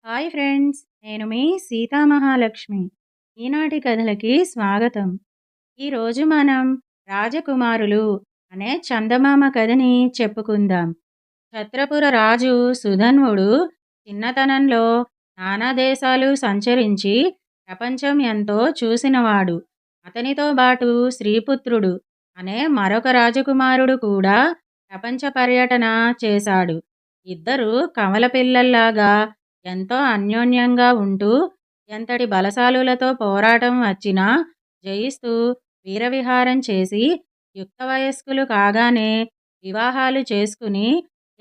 Hi friends, నేను మీ సీతా మహాలక్ష్మి. ఈనాటి కథలకి స్వాగతం. ఈరోజు మనం రాజకుమారులు అనే చందమామ కథని చెప్పుకుందాం. ఛత్రపుర రాజు సుధన్వుడు చిన్నతనంలో నానా దేశాలు సంచరించి ప్రపంచం ఎంతో చూసినవాడు. అతనితో పాటు శ్రీపుత్రుడు అనే మరొక రాజకుమారుడు కూడా ప్రపంచ పర్యటన చేశాడు. ఇద్దరు కవల పిల్లల్లాగా ఎంతో అన్యోన్యంగా ఉంటూ ఎంతటి బలశాలులతో పోరాటం వచ్చినా జయిస్తూ వీరవిహారం చేసి యుక్త వయస్కులు కాగానే వివాహాలు చేసుకుని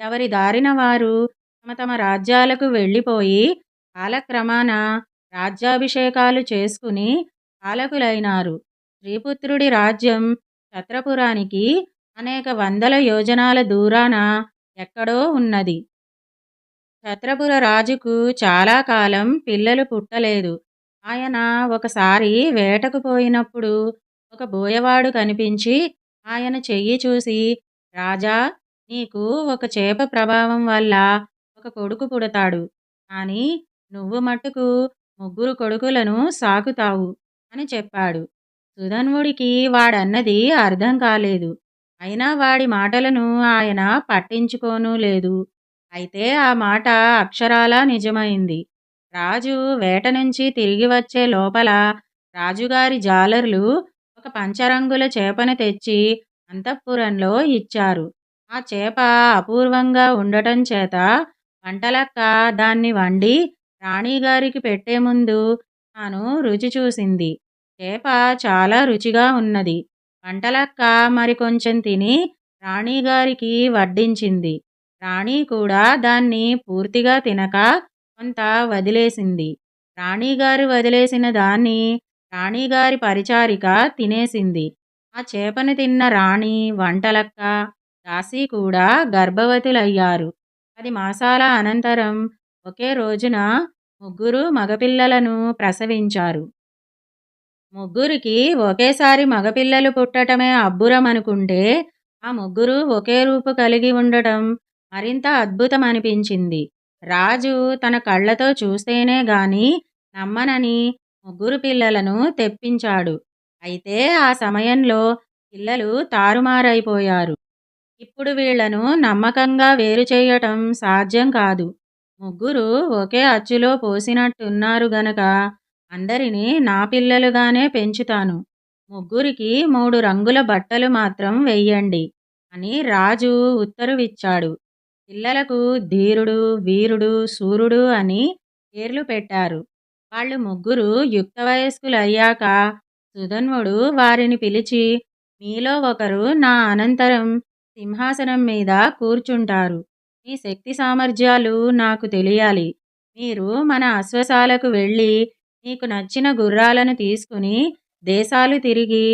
ఎవరి దారిన వారు తమ తమ రాజ్యాలకు వెళ్ళిపోయి కాలక్రమాన రాజ్యాభిషేకాలు చేసుకుని పాలకులైనారు. శ్రీపుత్రుడి రాజ్యం ఛత్రపురానికి అనేక వందల యోజనాల దూరాన ఎక్కడో ఉన్నది. ఛత్రపుర రాజుకు చాలా కాలం పిల్లలు పుట్టలేదు. ఆయన ఒకసారి వేటకు పోయినప్పుడు ఒక బోయవాడు కనిపించి ఆయన చెయ్యి చూసి, రాజా, నీకు ఒక చేప ప్రభావం వల్ల ఒక కొడుకు పుడతాడు. కానీ నువ్వు మట్టుకు ముగ్గురు కొడుకులను సాకుతావు అని చెప్పాడు. సుధన్వుడికి వాడన్నది అర్థం కాలేదు. అయినా వాడి మాటలను ఆయన పట్టించుకోనూ లేదు. అయితే ఆ మాట అక్షరాలా నిజమైంది. రాజు వేట నుంచి తిరిగి వచ్చే లోపల రాజుగారి జాలర్లు ఒక పంచరంగుల చేపను తెచ్చి అంతఃపురంలో ఇచ్చారు. ఆ చేప అపూర్వంగా ఉండటం చేత వంటలక్క దాన్ని వండి రాణిగారికి పెట్టే ముందు తాను రుచి చూసింది. చేప చాలా రుచిగా ఉన్నది. వంటలక్క మరికొంచెం తిని రాణిగారికి వడ్డించింది. రాణి కూడా దాన్ని పూర్తిగా తినక కొంత వదిలేసింది. రాణిగారు వదిలేసిన దాన్ని రాణిగారి పరిచారిక తినేసింది. ఆ చేపను తిన్న రాణి, వంటలక్క, దాసి కూడా గర్భవతులయ్యారు. 10 మాసాల అనంతరం ఒకే రోజున ముగ్గురు మగపిల్లలను ప్రసవించారు. ముగ్గురికి ఒకేసారి మగపిల్లలు పుట్టటమే అబ్బురమనుకుంటే ఆ ముగ్గురు ఒకే రూపు కలిగి ఉండటం మరింత అద్భుతమనిపించింది. రాజు తన కళ్ళతో చూస్తేనే గాని నమ్మనని ముగ్గురు పిల్లలను తెప్పించాడు. అయితే ఆ సమయంలో పిల్లలు తారుమారైపోయారు. ఇప్పుడు వీళ్లను నమ్మకంగా వేరు చేయటం సాధ్యం కాదు. ముగ్గురు ఒకే అచ్చులో పోసినట్టున్నారు గనక అందరినీ నా పిల్లలుగానే పెంచుతాను. ముగ్గురికి 3 రంగుల బట్టలు మాత్రం వెయ్యండి అని రాజు ఉత్తరువిచ్చాడు. పిల్లలకు ధీరుడు, వీరుడు, శూరుడు అని పేర్లు పెట్టారు. వాళ్ళు ముగ్గురు యుక్త వయస్కులయ్యాక సుధన్వుడు వారిని పిలిచి, మీలో ఒకరు నా అనంతరం సింహాసనం మీద కూర్చుంటారు. మీ శక్తి సామర్థ్యాలు నాకు తెలియాలి. మీరు మన అశ్వశాలకు వెళ్ళి మీకు నచ్చిన గుర్రాలను తీసుకుని దేశాలు తిరిగి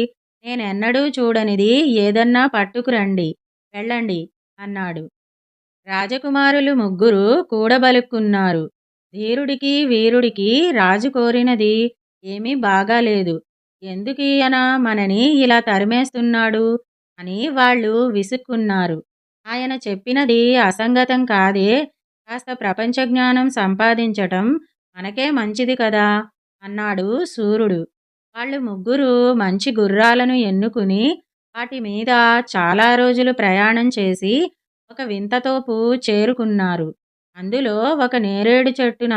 నేనెన్నడూ చూడనిది ఏదన్నా పట్టుకురండి, వెళ్ళండి అన్నాడు. రాజకుమారులు ముగ్గురు కూడబలుక్కున్నారు. ధీరుడికి, వీరుడికి రాజు కోరినది ఏమీ బాగాలేదు. ఎందుకీయన మనని ఇలా తరిమేస్తున్నాడు అని వాళ్ళు విసుక్కున్నారు. ఆయన చెప్పినది అసంగతం కాదే, కాస్త ప్రపంచ జ్ఞానం సంపాదించటం మనకే మంచిది కదా అన్నాడు శూరుడు. వాళ్ళు ముగ్గురు మంచి గుర్రాలను ఎన్నుకుని వాటి మీద చాలా రోజులు ప్రయాణం చేసి ఒక వింతతోపు చేరుకున్నారు. అందులో ఒక నేరేడు చెట్టున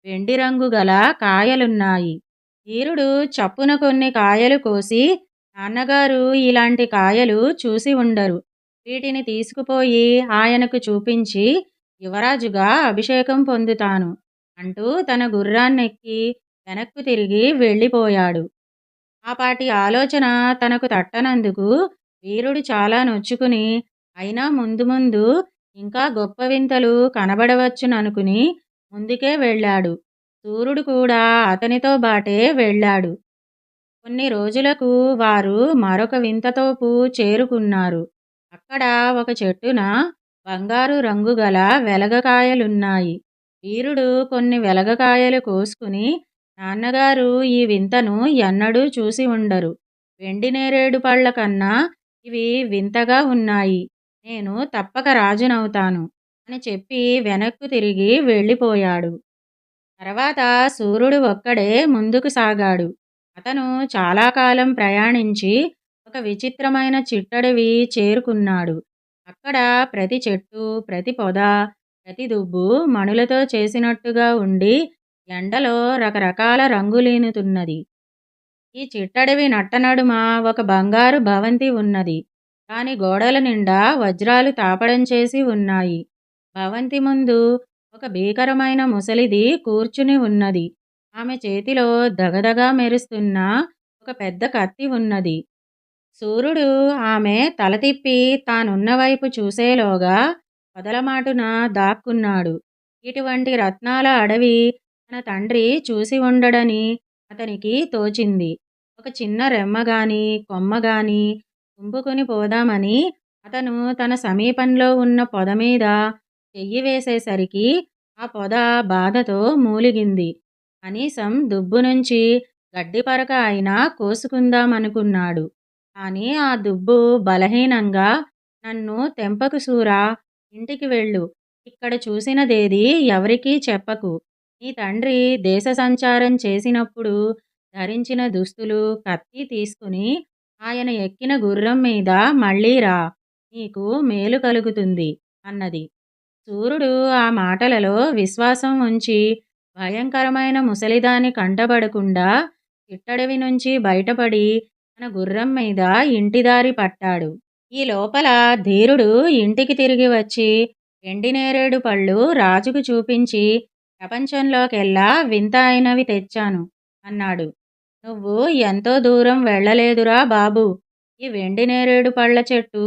వెండి రంగు గల కాయలున్నాయి. ధీరుడు చప్పున కొన్ని కాయలు కోసి, నాన్నగారు ఇలాంటి కాయలు చూసి ఉండరు, వీటిని తీసుకుపోయి ఆయనకు చూపించి యువరాజుగా అభిషేకం పొందుతాను అంటూ తన గుర్రాన్నెక్కి వెనక్కు తిరిగి వెళ్ళిపోయాడు. ఆపాటి ఆలోచన తనకు తట్టనందుకు వీరుడు చాలా నొచ్చుకుని, అయినా ముందు ముందు ఇంకా గొప్ప వింతలు కనబడవచ్చుననుకుని ముందుకే వెళ్ళాడు. సూర్యుడు కూడా అతనితో బాటే వెళ్ళాడు. కొన్ని రోజులకు వారు మరొక వింతతోపు చేరుకున్నారు. అక్కడ ఒక చెట్టున బంగారు రంగు గల వెలగకాయలున్నాయి. వీరుడు కొన్ని వెలగకాయలు కోసుకుని, నాన్నగారు ఈ వింతను ఎన్నడూ చూసి ఉండరు. వెండి నేరేడు పళ్ళ కన్నా ఇవి వింతగా ఉన్నాయి. నేను తప్పక రాజునవుతాను అని చెప్పి వెనక్కు తిరిగి వెళ్ళిపోయాడు. తర్వాత సూర్యుడు ఒక్కడే ముందుకు సాగాడు. అతను చాలా కాలం ప్రయాణించి ఒక విచిత్రమైన చిట్టడవి చేరుకున్నాడు. అక్కడ ప్రతి చెట్టు, ప్రతి పొద, ప్రతి దుబ్బు మణులతో చేసినట్టుగా ఉండి ఎండలో రకరకాల రంగులీనుతున్నది. ఈ చిట్టడవి నట్టనడుమ ఒక బంగారు భవంతి ఉన్నది. దాని గోడల నిండా వజ్రాలు తాపడం చేసి ఉన్నాయి. భవంతి ముందు ఒక భీకరమైన ముసలిది కూర్చుని ఉన్నది. ఆమె చేతిలో దగదగా మెరుస్తున్న ఒక పెద్ద కత్తి ఉన్నది. సూర్యుడు ఆమె తల తిప్పి తానున్న వైపు చూసేలోగా పొదలమాటున దాక్కున్నాడు. ఇటువంటి రత్నాల అడవి తన తండ్రి చూసి ఉండడని అతనికి తోచింది. ఒక చిన్న రెమ్మగాని కొమ్మగాని తుంపుకొని పోదామని అతను తన సమీపంలో ఉన్న పొద మీద చెయ్యి వేసేసరికి ఆ పొద బాధతో మూలిగింది. కనీసం దుబ్బు నుంచి గడ్డిపరక అయినా కోసుకుందామనుకున్నాడు. కానీ ఆ దుబ్బు బలహీనంగా నన్ను తెంపకు సూరా, ఇంటికి వెళ్ళు. ఇక్కడ చూసినదేదీ ఎవరికీ చెప్పకు. నీ తండ్రి దేశ సంచారం చేసినప్పుడు ధరించిన దుస్తులు, కత్తి తీసుకుని ఆయన ఎక్కిన గుర్రం మీద మళ్ళీ రా. నీకు మేలు కలుగుతుంది అన్నది. సూర్యుడు ఆ మాటలలో విశ్వాసం ఉంచి భయంకరమైన ముసలిదాని కంటబడకుండా చిట్టడవి నుంచి బయటపడి తన గుర్రం మీద ఇంటిదారి పట్టాడు. ఈ లోపల ధీరుడు ఇంటికి తిరిగి వచ్చి ఎండి నేరేడు పళ్ళు రాజుకు చూపించి ప్రపంచంలోకెల్లా వింత అయినవి తెచ్చాను అన్నాడు. నువ్వు ఎంతో దూరం వెళ్ళలేదురా బాబు. ఈ వెండి నేరేడు పళ్ళ చెట్టు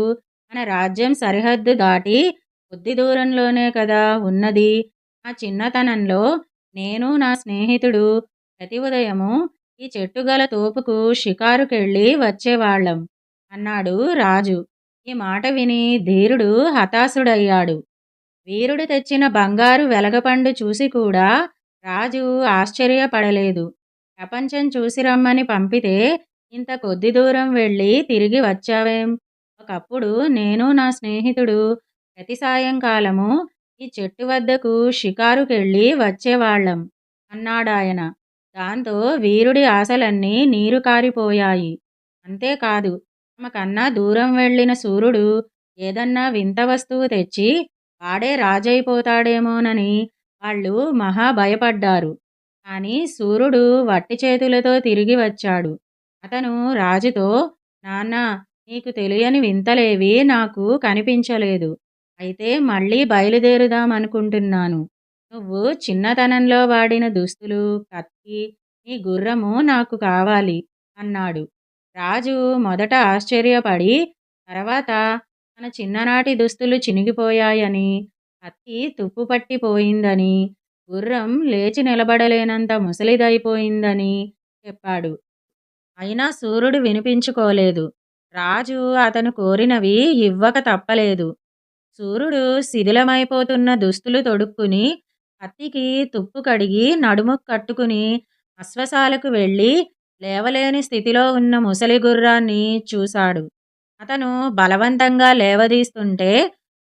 మన రాజ్యం సరిహద్దు దాటి కొద్ది దూరంలోనే కదా ఉన్నది. ఆ చిన్నతనంలో నేను నా స్నేహితుడు ప్రతి ఉదయము ఈ చెట్టు గల తోపుకు షికారుకెళ్ళి వచ్చేవాళ్ళం అన్నాడు రాజు. ఈ మాట విని ధీరుడు హతాశుడయ్యాడు. వీరుడు తెచ్చిన బంగారు వెలగపండు చూసి కూడా రాజు ఆశ్చర్యపడలేదు. ప్రపంచం చూసి రమ్మని పంపితే ఇంత కొద్ది దూరం వెళ్ళి తిరిగి వచ్చావేం? ఒకప్పుడు నేను నా స్నేహితుడు ప్రతి సాయంకాలము ఈ చెట్టు వద్దకు షికారుకెళ్ళి వచ్చేవాళ్ళం అన్నాడాయన. దాంతో వీరుడి ఆశలన్నీ నీరు కారిపోయాయి. అంతేకాదు, తమకన్నా దూరం వెళ్ళిన సూర్యుడు ఏదన్నా వింత వస్తువు తెచ్చి వాడే రాజైపోతాడేమోనని వాళ్ళు మహా భయపడ్డారు. కానీ సూర్యుడు వట్టి చేతులతో తిరిగి వచ్చాడు. అతను రాజుతో, నాన్నా, నీకు తెలియని వింతలేవీ నాకు కనిపించలేదు. అయితే మళ్ళీ బయలుదేరుదామనుకుంటున్నాను. నువ్వు చిన్నతనంలో వాడిన దుస్తులు, కత్తి, నీ గుర్రము నాకు కావాలి అన్నాడు. రాజు మొదట ఆశ్చర్యపడి తర్వాత తన చిన్ననాటి దుస్తులు చినిగిపోయాయని, కత్తి తుప్పుపట్టిపోయిందని, గుర్రం లేచి నిలబడలేనంత ముసలిదైపోయిందని చెప్పాడు. అయినా సూర్యుడు వినిపించుకోలేదు. రాజు అతను కోరినవి ఇవ్వక తప్పలేదు. సూర్యుడు శిథిలమైపోతున్న దుస్తులు తొడుక్కుని కత్తికి తుప్పు కడిగి నడుము కట్టుకుని అశ్వశాలకు వెళ్ళి లేవలేని స్థితిలో ఉన్న ముసలి గుర్రాన్ని చూశాడు. అతను బలవంతంగా లేవదీస్తుంటే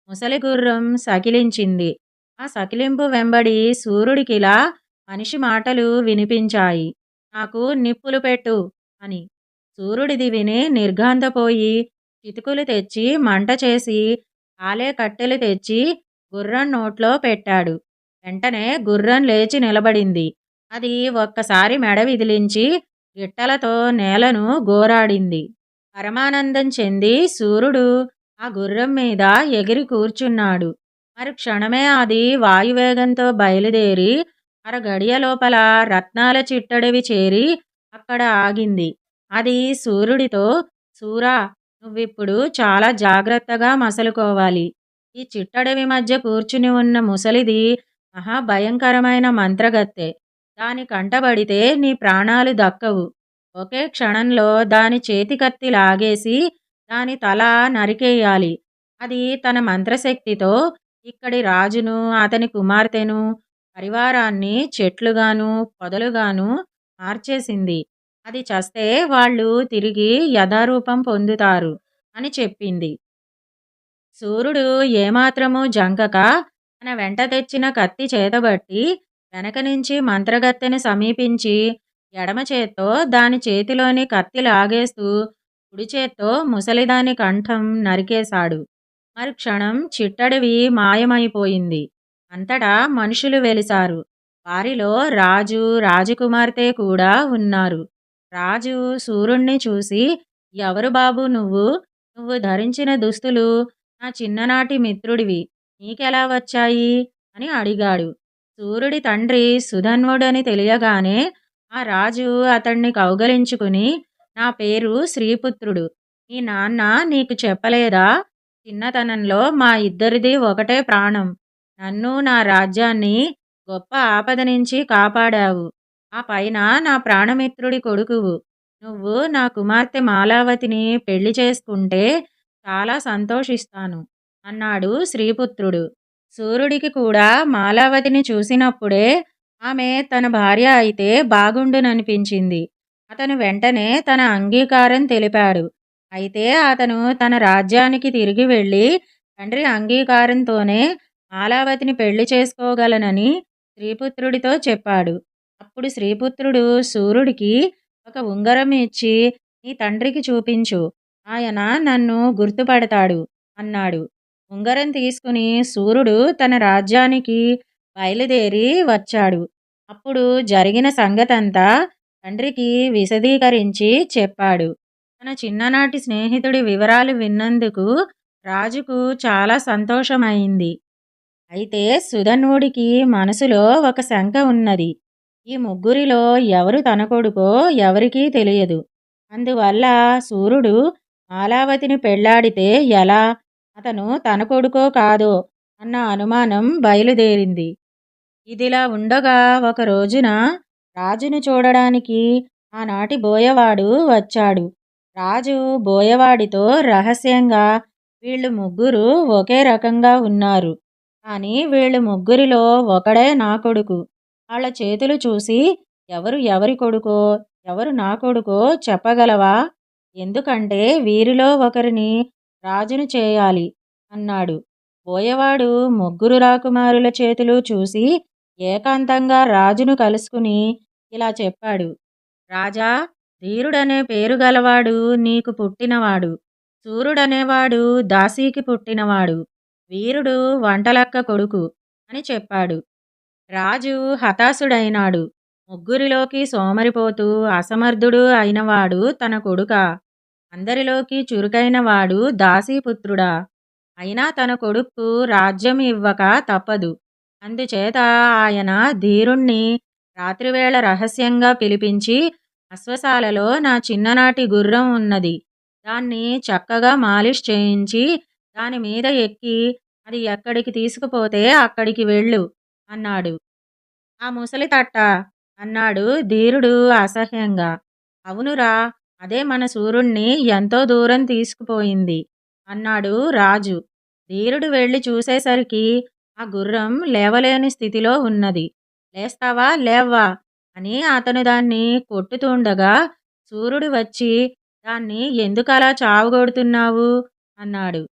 ముసలి గుర్రం సకిలించింది. ఆ సకిలింపు వెంబడి సూర్యుడికిలా మనిషి మాటలు వినిపించాయి. నాకు నిప్పులు పెట్టు అని. సూర్యుడిది విని నిర్ఘాంతపోయి చితుకులు తెచ్చి మంట చేసి కాలే కట్టెలు తెచ్చి గుర్రం నోట్లో పెట్టాడు. వెంటనే గుర్రం లేచి నిలబడింది. అది ఒక్కసారి మెడ విదిలించి గిట్టలతో నేలను గోరాడింది. పరమానందం చెంది సూర్యుడు ఆ గుర్రం మీద ఎగిరి కూర్చున్నాడు. మరి క్షణమే అది వాయువేగంతో బయలుదేరి అరగడియ లోపల రత్నాల చిట్టడవి చేరి అక్కడ ఆగింది. అది సూర్యుడితో, సూరా, నువ్విప్పుడు చాలా జాగ్రత్తగా మసలుకోవాలి. ఈ చిట్టడవి మధ్య కూర్చుని ఉన్న ముసలిది మహాభయంకరమైన మంత్రగత్తె. దాని కంటబడితే నీ ప్రాణాలు దక్కవు. ఒకే క్షణంలో దాని చేతికత్తి లాగేసి దాని తల నరికేయాలి. అది తన మంత్రశక్తితో ఇక్కడి రాజును, అతని కుమార్తెను, పరివారాన్ని చెట్లుగాను పొదలుగాను మార్చేసింది. అది చస్తే వాళ్ళు తిరిగి యథారూపం పొందుతారు అని చెప్పింది. సూర్యుడు ఏమాత్రమూ జంకక తన వెంట తెచ్చిన కత్తి చేతబట్టి వెనక నుంచి మంత్రగత్తెను సమీపించి ఎడమ చేత్తో దాని చేతిలోని కత్తి లాగేస్తూ కుడి చేత్తో ముసలిదాని కంఠం నరికేశాడు. మరుక్షణం చిట్టడవి మాయమైపోయింది. అంతటా మనుషులు వెలిశారు. వారిలో రాజు, రాజకుమార్తె కూడా ఉన్నారు. రాజు సూర్యుణ్ణి చూసి, ఎవరు బాబూ నువ్వు? నువ్వు ధరించిన దుస్తులు నా చిన్ననాటి మిత్రుడివి. నీకెలా వచ్చాయి? అని అడిగాడు. సూర్యుడి తండ్రి సుధన్వుడని తెలియగానే ఆ రాజు అతణ్ణి కౌగలించుకుని, నా పేరు శ్రీపుత్రుడు. మీ నాన్న నీకు చెప్పలేదా? చిన్నతనంలో మా ఇద్దరిది ఒకటే ప్రాణం. నన్ను, నా రాజ్యాన్ని గొప్ప ఆపద నుంచి కాపాడావు. ఆ పైన నా ప్రాణమిత్రుడి కొడుకువు. నువ్వు నా కుమార్తె మాలావతిని పెళ్లి చేసుకుంటే చాలా సంతోషిస్తాను అన్నాడు శ్రీపుత్రుడు. సూర్యుడికి కూడా మాలావతిని చూసినప్పుడే ఆమె తన భార్య అయితే బాగుండుననిపించింది. అతను వెంటనే తన అంగీకారం తెలిపాడు. అయితే అతను తన రాజ్యానికి తిరిగి వెళ్ళి తండ్రి అంగీకారంతోనే మాలావతిని పెళ్లి చేసుకోగలనని శ్రీపుత్రుడితో చెప్పాడు. అప్పుడు శ్రీపుత్రుడు సూర్యుడికి ఒక ఉంగరం ఇచ్చి, నీ తండ్రికి చూపించు, ఆయన నన్ను గుర్తుపడతాడు అన్నాడు. ఉంగరం తీసుకుని సూర్యుడు తన రాజ్యానికి బయలుదేరి వచ్చాడు. అప్పుడు జరిగిన సంగతంతా తండ్రికి విశదీకరించి చెప్పాడు. తన చిన్ననాటి స్నేహితుడి వివరాలు విన్నందుకు రాజుకు చాలా సంతోషమైంది. అయితే సుధన్వుడికి మనసులో ఒక శంక ఉన్నది. ఈ ముగ్గురిలో ఎవరు తన కొడుకో ఎవరికీ తెలియదు. అందువల్ల సూర్యుడు మాలావతిని పెళ్లాడితే ఎలా, అతను తన కొడుకో కాదో అన్న అనుమానం బయలుదేరింది. ఇదిలా ఉండగా ఒక రోజున రాజును చూడడానికి ఆనాటి బోయవాడు వచ్చాడు. రాజు బోయవాడితో రహస్యంగా, వీళ్ళు ముగ్గురు ఒకే రకంగా ఉన్నారు. కానీ వీళ్ళు ముగ్గురిలో ఒకడే నా కొడుకు. వాళ్ళ చేతులు చూసి ఎవరు ఎవరి కొడుకో, ఎవరు నా కొడుకో చెప్పగలవా? ఎందుకంటే వీరిలో ఒకరిని రాజును చేయాలి అన్నాడు. బోయవాడు ముగ్గురు రాకుమారుల చేతులు చూసి ఏకాంతంగా రాజును కలుసుకుని ఇలా చెప్పాడు. రాజా, ధీరుడనే పేరు గలవాడు నీకు పుట్టినవాడు. సూర్యుడనేవాడు దాసీకి పుట్టినవాడు. వీరుడు వంటలక్క కొడుకు అని చెప్పాడు. రాజు హతాశుడైనాడు. ముగ్గురిలోకి సోమరిపోతూ అసమర్థుడు అయినవాడు తన కొడుకా? అందరిలోకి చురుకైనవాడు దాసీపుత్రుడా? అయినా తన కొడుక్కు రాజ్యం ఇవ్వక తప్పదు. అందుచేత ఆయన ధీరుణ్ణి రాత్రివేళ రహస్యంగా పిలిపించి, అశ్వశాలలో నా చిన్ననాటి గుర్రం ఉన్నది. దాన్ని చక్కగా మాలిష్ చేయించి దాని మీద ఎక్కి అది ఎక్కడికి తీసుకుపోతే అక్కడికి వెళ్ళు అన్నాడు. ఆ ముసలి తట్ట అన్నాడు ధీరుడు అసహ్యంగా. అవునురా, అదే మన సూర్యుణ్ణి ఎంతో దూరం తీసుకుపోయింది అన్నాడు రాజు. ధీరుడు వెళ్ళి చూసేసరికి ఆ గుర్రం లేవలేని స్థితిలో ఉన్నది. లేస్తావా, లేవ్వా అని అతను దాన్ని కొట్టుతుండగా సూర్యుడు వచ్చి, దాన్ని ఎందుకలా చావగొడుతున్నావు అన్నాడు.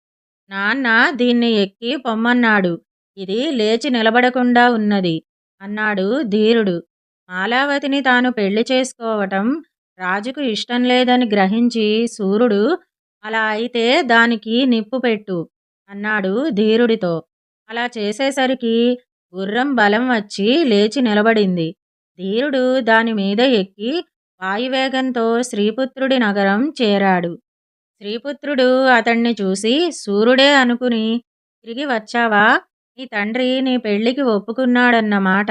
నాన్న దీన్ని ఎక్కి పొమ్మన్నాడు. ఇది లేచి నిలబడకుండా ఉన్నది అన్నాడు ధీరుడు. మాలావతిని తాను పెళ్లి చేసుకోవటం రాజుకు ఇష్టం లేదని గ్రహించి సూర్యుడు, అలా అయితే దానికి నిప్పు పెట్టు అన్నాడు ధీరుడితో. అలా చేసేసరికి గుర్రం బలం వచ్చి లేచి నిలబడింది. ధీరుడు దాని మీద ఎక్కి వాయువేగంతో శ్రీపుత్రుడి నగరం చేరాడు. శ్రీపుత్రుడు అతణ్ణి చూసి, సూర్యుడే అనుకుని, తిరిగి వచ్చావా? నీ తండ్రి నీ పెళ్లికి ఒప్పుకున్నాడన్నమాట.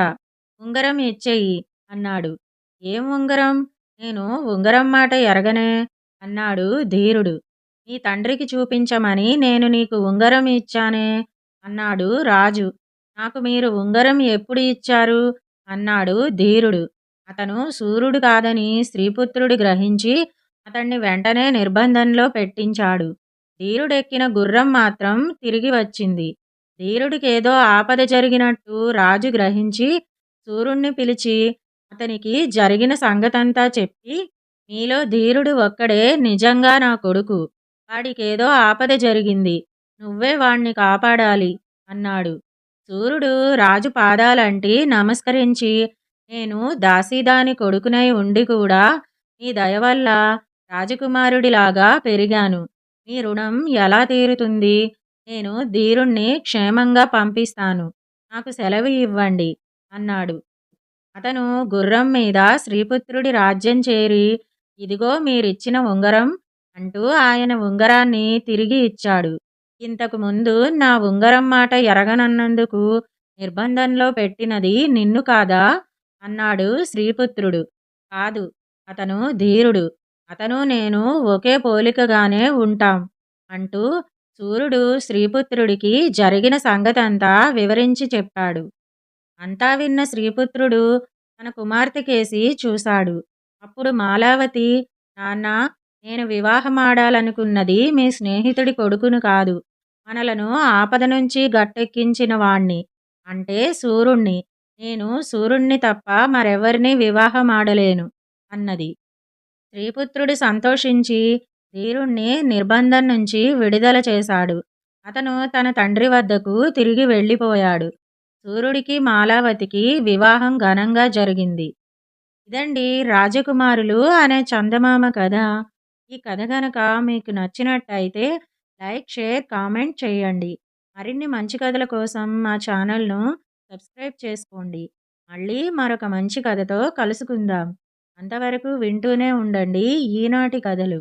ఉంగరం ఇచ్చెయ్యి అన్నాడు. ఏం ఉంగరం? నేను ఉంగరం మాట ఎరగనే అన్నాడు ధీరుడు. నీ తండ్రికి చూపించమని నేను నీకు ఉంగరం ఇచ్చానే అన్నాడు రాజు. నాకు మీరు ఉంగరం ఎప్పుడు ఇచ్చారు అన్నాడు ధీరుడు. అతను సూర్యుడు కాదని శ్రీపుత్రుడు గ్రహించి అతన్ని వెంటనే నిర్బంధంలో పెట్టించాడు. ధీరుడెక్కిన గుర్రం మాత్రం తిరిగి వచ్చింది. ధీరుడికేదో ఆపద జరిగినట్టు రాజు గ్రహించి సూర్యుణ్ణి పిలిచి అతనికి జరిగిన సంగతంతా చెప్పి, మీలో ధీరుడు ఒక్కడే నిజంగా నా కొడుకు. వాడికేదో ఆపద జరిగింది. నువ్వే వాణ్ణి కాపాడాలి అన్నాడు. సూర్యుడు రాజు పాదాలంటి నమస్కరించి, నేను దాసీదాని కొడుకునై ఉండి కూడా మీ దయ వల్ల రాజకుమారుడిలాగా పెరిగాను. మీ రుణం ఎలా తీరుతుంది? నేను ధీరుణ్ణి క్షేమంగా పంపిస్తాను. నాకు సెలవు ఇవ్వండి అన్నాడు. అతను గుర్రం మీద శ్రీపుత్రుడి రాజ్యం చేరి, ఇదిగో మీరిచ్చిన ఉంగరం అంటూ ఆయన ఉంగరాన్ని తిరిగి ఇచ్చాడు. ఇంతకు ముందు నా ఉంగరం మాట ఎరగనన్నందుకు నిర్బంధంలో పెట్టినది నిన్ను కాదా అన్నాడు శ్రీపుత్రుడు. కాదు, అతను ధీరుడు. అతను నేను ఒకే పోలికగానే ఉంటాం అంటూ సూర్యుడు శ్రీపుత్రుడికి జరిగిన సంగతంతా వివరించి చెప్పాడు. అంతా విన్న శ్రీపుత్రుడు తన కుమార్తెకేసి చూశాడు. అప్పుడు మాలావతి, నాన్నా, నేను వివాహమాడాలనుకున్నది మీ స్నేహితుడి కొడుకును కాదు, మనలను ఆపద నుంచి గట్టెక్కించిన వాణ్ణి, అంటే సూర్యుణ్ణి. నేను సూర్యుణ్ణి తప్ప మరెవరినీ వివాహమాడలేను అన్నది. శ్రీపుత్రుడు సంతోషించి ధీరుణ్ణి నిర్బంధం నుంచి విడుదల చేశాడు. అతను తన తండ్రి వద్దకు తిరిగి వెళ్ళిపోయాడు. సూర్యుడికి మాలావతికి వివాహం ఘనంగా జరిగింది. ఇదండి రాజకుమారులు అనే చందమామ కథ. ఈ కథ గనక మీకు నచ్చినట్టయితే లైక్, షేర్, కామెంట్ చేయండి. మరిన్ని మంచి కథల కోసం మా ఛానల్ను సబ్స్క్రైబ్ చేసుకోండి. మళ్ళీ మరొక మంచి కథతో కలుసుకుందాం. అంతవరకు వింటూనే ఉండండి ఈనాటి కథలు.